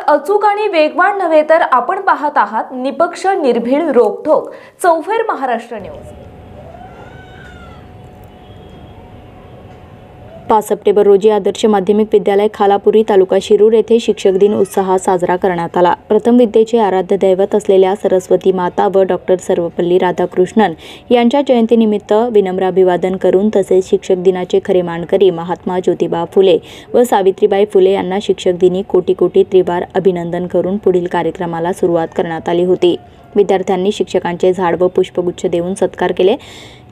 अचूक आणि वेगवान नव्हे तर आपण पाहत आहात निपक्ष निर्भीड रोखोक चौफेर महाराष्ट्र न्यूज। 5 सप्टेंबर रोजी आदर्श माध्यमिक विद्यालय खालापुरी तालुका शिरूर येथे शिक्षक दिन उत्साहात साजरा करण्यात आला। प्रथम विद्येचे आराध्य दैवत असलेल्या सरस्वती माता व डॉक्टर सर्वपल्ली राधाकृष्णन यांच्या जयंतीनिमित्त विनम्र अभिवादन करून तसेच शिक्षक दिनाचे खरे मानकरी महात्मा ज्योतिबा फुले व सावित्रीबाई फुले यांना शिक्षक दिनी कोटी कोटी त्रिवार अभिनंदन करून पुढील कार्यक्रमाला सुरुवात करण्यात आली होती। विद्यार्थ्यांनी शिक्षकांचे झाड व पुष्पगुच्छ देऊन सत्कार केले।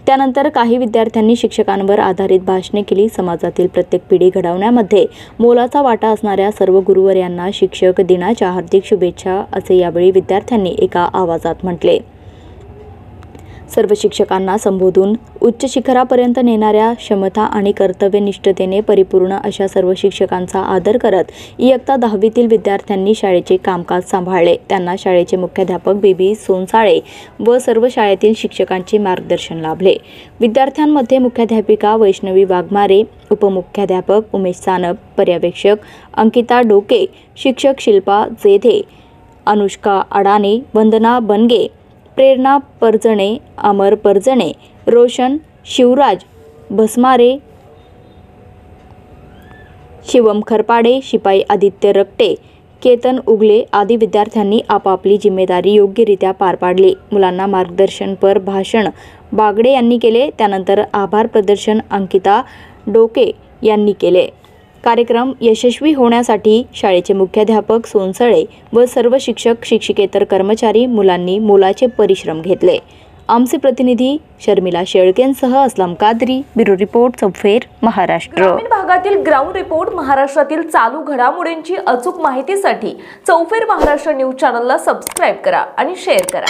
त्यानंतर काही विद्यार्थ्यांनी शिक्षकांवर आधारित भाषणे केली। समाजातील प्रत्येक पिढी घडवण्यामध्ये मोलाचा वाटा असणाऱ्या सर्व गुरुवर्यांना शिक्षक दिनाच्या हार्दिक शुभेच्छा असे यावेळी विद्यार्थ्यांनी एका आवाजात म्हटले। सर्व शिक्षकांना संबोधून उच्च शिखरापर्यंत नेणाऱ्या क्षमता आणि कर्तव्यनिष्ठतेने परिपूर्ण अशा सर्व शिक्षकांचा आदर करत इयत्ता 10वीतील विद्यार्थ्यांनी शाळेचे कामकाज सांभाळले। त्यांना शाळेचे मुख्याध्यापक बीबी सोनसाळे व सर्व शाळेतील शिक्षकांचे मार्गदर्शन लाभले। विद्यार्थ्यांमध्ये मुख्याध्यापिका वैष्णवी वाघमारे, उपमुख्याध्यापक उमेश सानप, पर्यवेक्षक अंकिता डोके, शिक्षक शिल्पा जेधे, अनुष्का अडाणे, वंदना बनगे, प्रेरणा परजणे, अमर परजणे, रोशन शिवराज भस्मारे, शिवम खरपाडे, शिपाई आदित्य रक्टे, केतन उगले आदी विद्यार्थ्यांनी आपापली जिम्मेदारी योग्यरित्या पार पाडली। मुलांना मार्गदर्शनपर भाषण बागडे यांनी केले। त्यानंतर आभार प्रदर्शन अंकिता डोके यांनी केले। कार्यक्रम यशस्वी होण्यासाठी शाळेचे मुख्याध्यापक सोनसळे व सर्व शिक्षक शिक्षिकेतर कर्मचारी मुलांनी मोलाचे परिश्रम घेतले। आमचे प्रतिनिधी शर्मिला शेळकेंसह असलम कादरी, ब्युरो रिपोर्ट चौफेर महाराष्ट्र। ग्रामीण भागातील ग्राउंड रिपोर्ट महाराष्ट्रातील चालू घडामोडींची अचूक माहितीसाठी चौफेर महाराष्ट्र न्यूज चॅनलला सबस्क्राइब करा आणि शेअर करा।